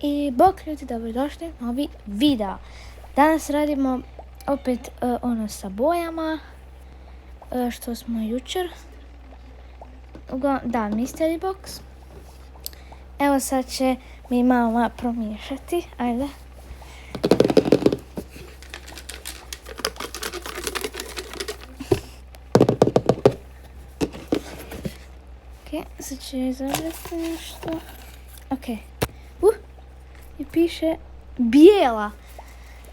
I bok ljudi, dobrodošli u novi video. Danas radimo opet ono sa bojama što smo jučer. Da, mystery box. Evo sad će mi mama promiješati. Ajde. Ok, sad će izabrati nešto. Ok. I piše bijela.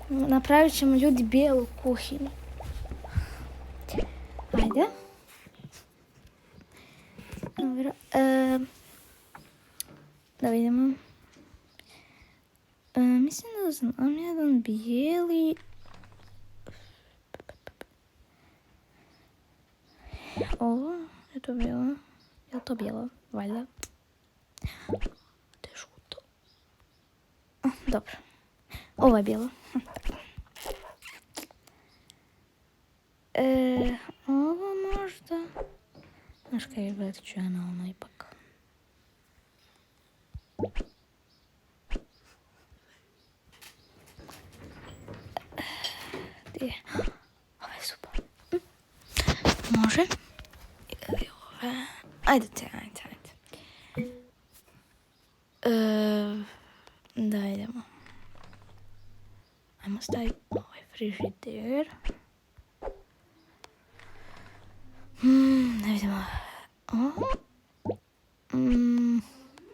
Napravit ćemo ljudi bijelu kuhinju. Ajde. Dobro. Da vidimo. Mislim da znam jedan bijeli. Ovo je to bijelo. Je li to bijelo? Valjda. Teško to. Dobro. Ovo je bijelo. Ovo možda... Znaš kaj je, gledat ću ja na ono ipak. Gdje? Ovo je super. Može. Ili ove... Ajde. Da idemo. Ajmo staviti ovaj frižider. Da vidimo.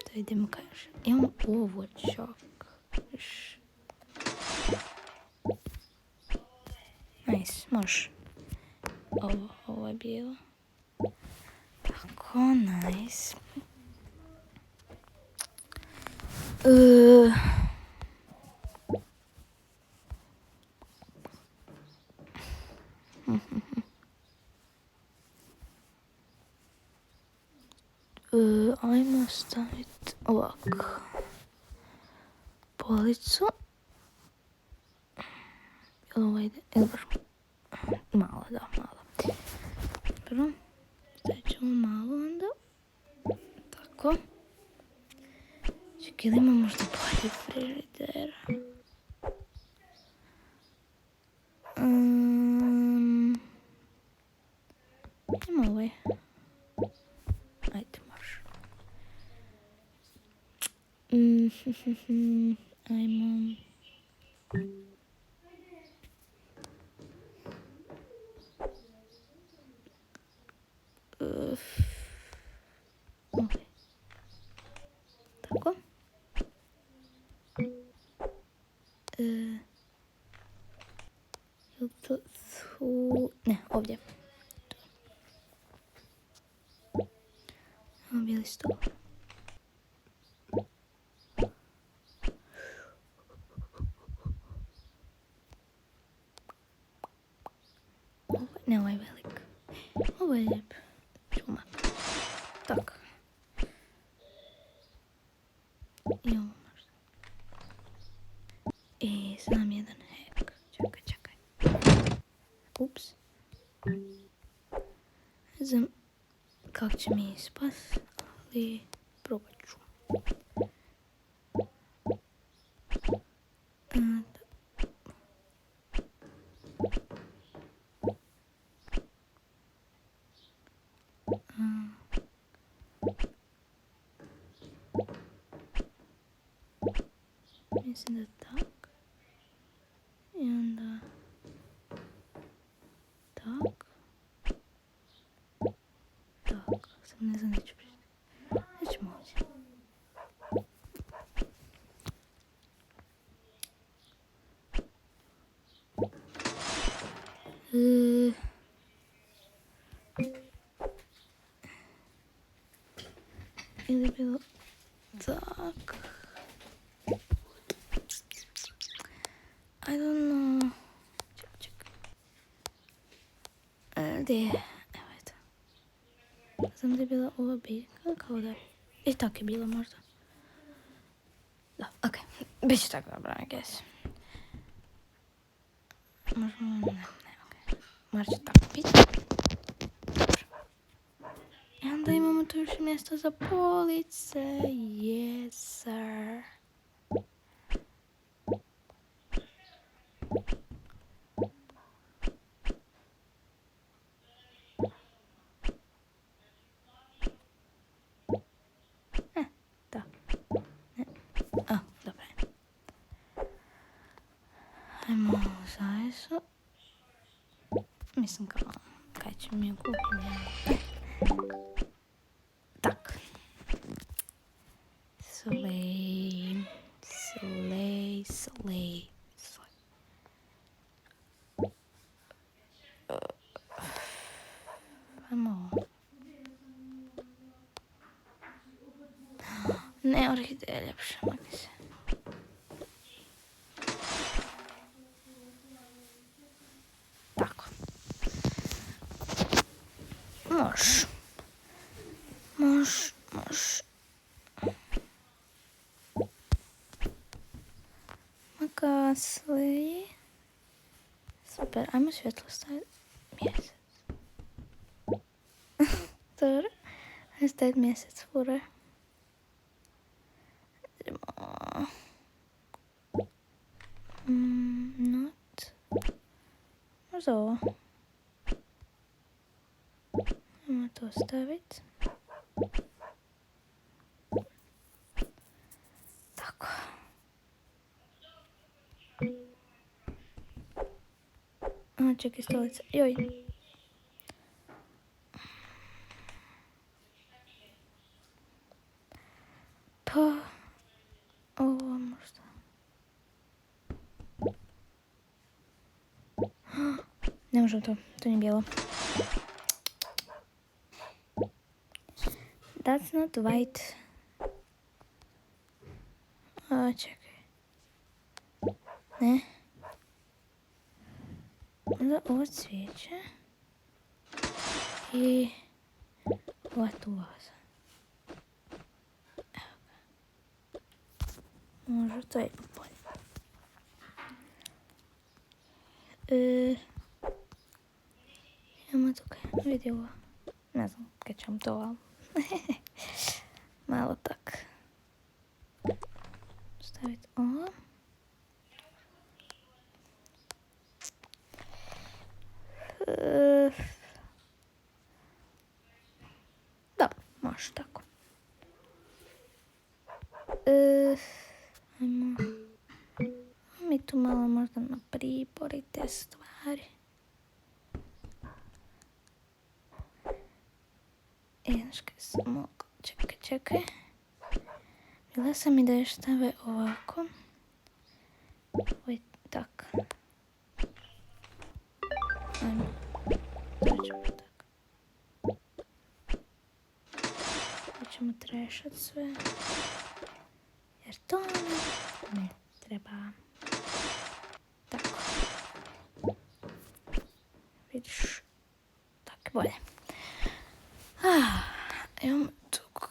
Da vidimo kaj još. Imamo ovo čak. Nice, može. Ovo je bilo. Tako, nice. Ajmo staviti ovako policu. Jel ovo ide? Ili baš malo, da, malo. Prvo, stavit ćemo malo onda. Tako. Čekaj, ili ima možda bolji frižider? Ima ovaj. Ajde, može. Ajmo. Okay. Tako. Je to tu? Ne, ovdje. Bijeli stol. Ne, ovaj je velik. Ovo je lijep. Čuma. Tako. I ovo možda. I znam jedan hack. Čekaj. Ups. Ne znam kako će mi ispast, ali probat ću. Mislim da tak. I onda tak. Tak. Sam ne znam da ću pričati. Nećemo ovdje. Ili bilo tak. I don't know. Čekaj. Gdje je? Evo je to. Znam da je bila ova biljka, kao da... I tako je bila možda. Da, okej. Biće tako dobro, I guess. Možemo... Ne, okej. Morat će tako biti. I onda imamo tu još mjesto za police. Yes, sir. mislim kao, kaj će mi kupiti. Tak. Slej. Ajmo ovo. Ne, orhideja ljepša, makni se. Tako. Moš. Makasli. Super, ajmo svjetlo staviti. Mjesec. Dobro. Ajmo staviti mjesec fure. Not. Možda ovo. Ajmo to staviti. Tako. Čekaj, stolica. Joj. Pa. Ovo možda. Ne možem to. To nije bijelo. That's not white. Čekaj. Ne. Onda ovo cvijeće. I ova tu vaza. Evo ga. Može, to je bolje. Imamo tukaj, vidi ovo. Ne znam kaj ćem to, ali malo tak. Staviti ovo. Da, može tako. Ajmo. Mi tu malo možda na pribori te stvari. Znaš kaj sam mogla? Čekaj. Bila sam mi da još stave ovako. Oj, tak. Ajmo. To ćemo tako. To ćemo trešat sve. Jer to ne treba. Tako. Vidiš. Tako bolje. Imamo tukaj.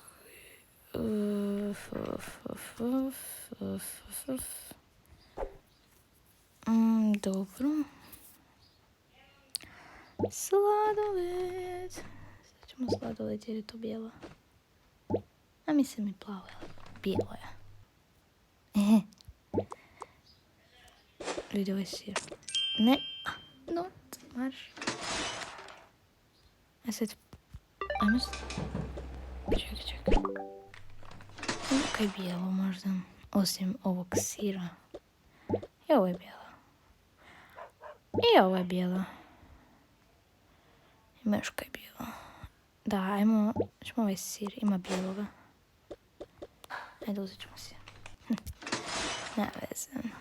Dobro. Sladoled. Sad ćemo sladoled jer je to bijelo. A mislim i plavo, bijelo je. Vidi ovaj sir. Ne. Not. Marš. A sad. Ajmo. Čekaj. Ima kaj bijelo možda. Osim ovog sira. I ovo je bijelo. I ovo je bijelo. Ima još kaj bijelo. Da, ajmo. Ćemo ovaj sir. Ima bijeloga. Ajde, uzet ćemo sir. Ne vezan.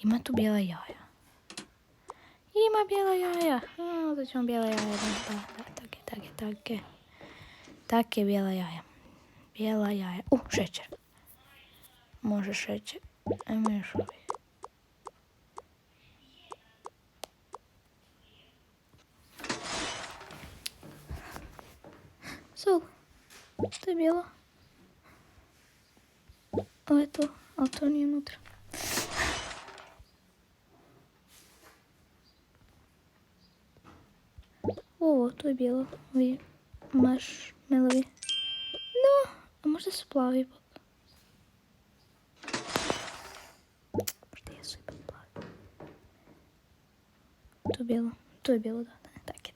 Ima tu bijela jaja. Ima bijela jaja. Uzet ćemo bijela jaja. Da, tak je. Tak je bijela jaja. Bijela jaja. Šećer. Može šećer. Ajmo još ovih. Sol. To je bijelo. Ovo je to, ali to nije unutra. Ovo, to je bijelo. Ovi marshmallovi. No, a možda su plavi ipak. Možda jesu ipak plavi. To je bijelo, da. Tak je.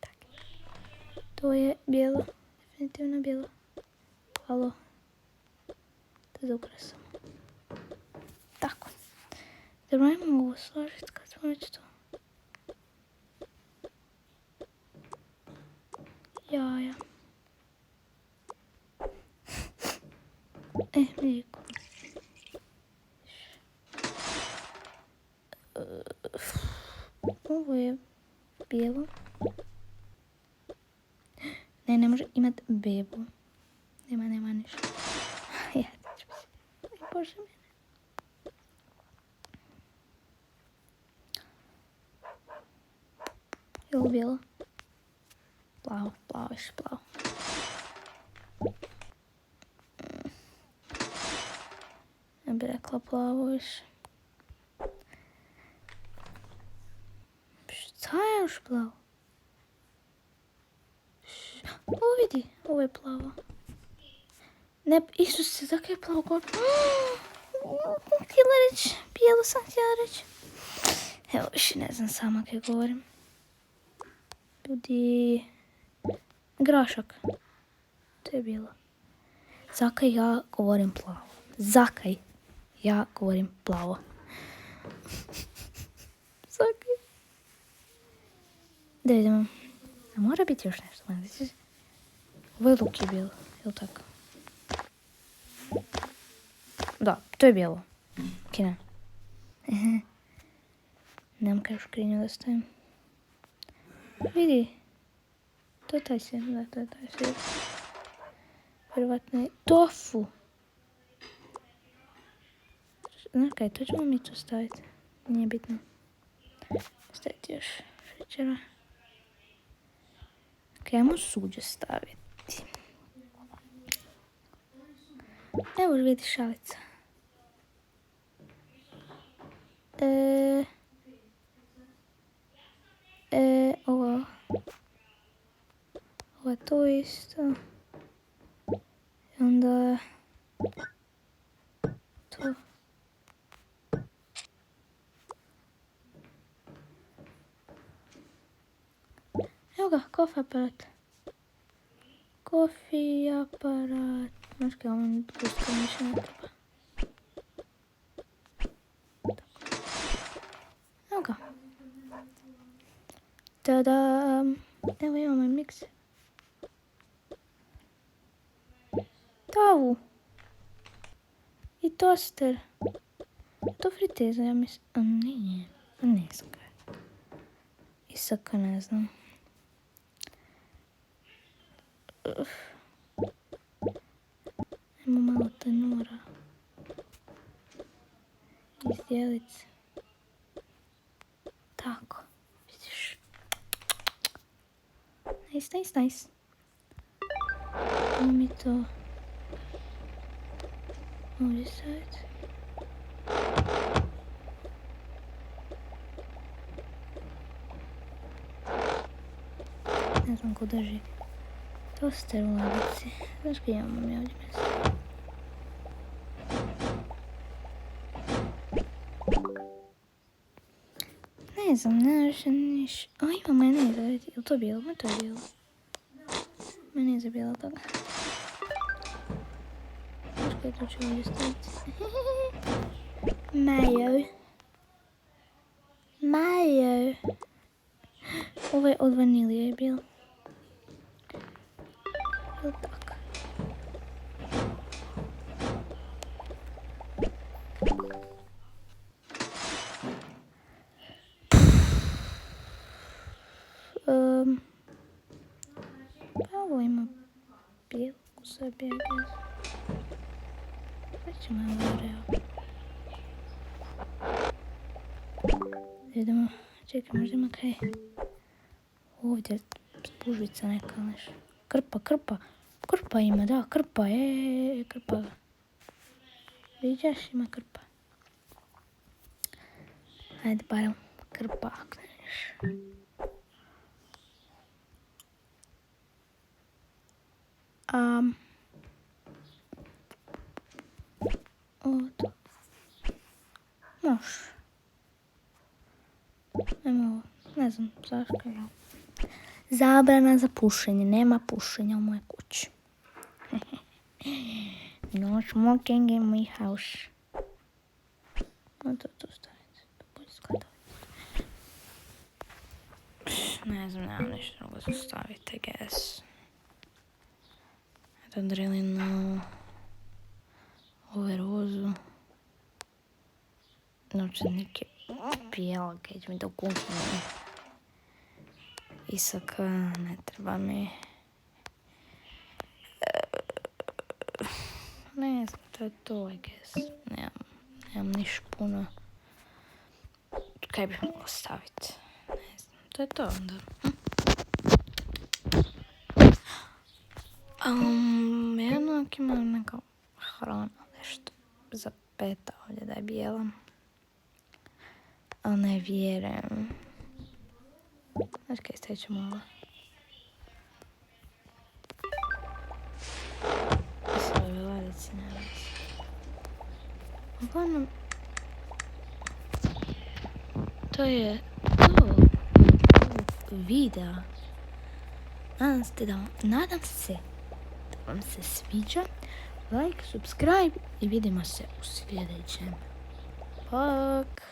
To je bijelo. Definitivno bijelo. Halo. To je za ukrasom. Tako. Dobro, ajmo ovo složiti kad smo već to. jaja. Mlijeko. Ovo je bijelo. Ne može imat bebu. Nema ništa. Ja ću se. Bože mene. Je ovo bijelo? Plavo, više plavo. Ja bi rekla plavo više. Šta je još plavo? Ovo vidi, ovo je plavo. Ne, Isuse, zakaj je plavo gore? Htjela reći, bijelo sam htjela reći. Evo, više ne znam sama kaj govorim. Ljudi... Grašak. To je bilo. Zakaj ja govorim plavo? Zakaj ja govorim plavo? Zakaj? Da vidimo. A mora biti još nešto. Ovo je luk je bilo. Je li tako? Da, to je bijelo. Kina. Nemam kaj u škrinju da stavim. Vidi. To je taj sir. Da, to je taj sir. Vjerovatno je tofu. Znaš kaj, to ćemo mi tu staviti. Nije bitno. Staviti još šećera. Ok, ajmo suđe staviti. Evo vidi šalica. Ovo je to isto. I onda to. Evo ga, kofi aparat. Kofi aparat. Znaš kaj, ovom guska više ne treba. Evo ga. Tada. Evo imamo i mikser. Tavu. I toster. To friteza, ja mislim. A nije. A ne znam kaj. Isaka ne znam. Ajmo malo tanjura. Izdjelit se. Tako. Vidiš. Nice. Ajmo mi to ovdje staviti. Ne znam ko drži toster u ladici. Znaš kaj imamo mi ovdje mjesto? Ne znam, ne više niš. O, ima majoneza, vidite. Je li to bijelo? Ma to je bijelo. Majoneza je bijela toga. Znaš kaj to ću ovdje staviti? Majo. Ovo je od vanilije je bilo. Evo tako. Pa ovo ima bijelo u sebi, ja guess. Već ćemo ovo reo. Idemo, čekaj, možda ima kaj. Ovdje spužvica neka, znaš. Krpa ima, da, krpa, krpa. Viđaš, ima krpa. Ajde, barem krpa, ako znaš. Ovo to. Može. Ajmo ovo, ne znam, zašto je ovo. Zabrana za pušenje, nema pušenja u mojoj kući. No smoking in my house. To tu staviti, to bolje skladati. Ne znam, nemam nešto drugo za staviti, I guess. Tadrelinu, ove rozu, novčanike, pijelke, će mi to kuhinje. Isak, ne treba mi. Ne znam, to je to, I guess. Nemam niš puno. Kaj bih mogla staviti? Ne znam, to je to onda. Jednak ima neka hrana, nešto za peta ovdje da je bijela. Ali ne vjerujem. Znaš kaj stećemo ovo? Sve ove ladici, ne znam. Uglavnom, to je to video. Nadam se da vam se sviđa. Like, subscribe i vidimo se u sljedećem. Pak!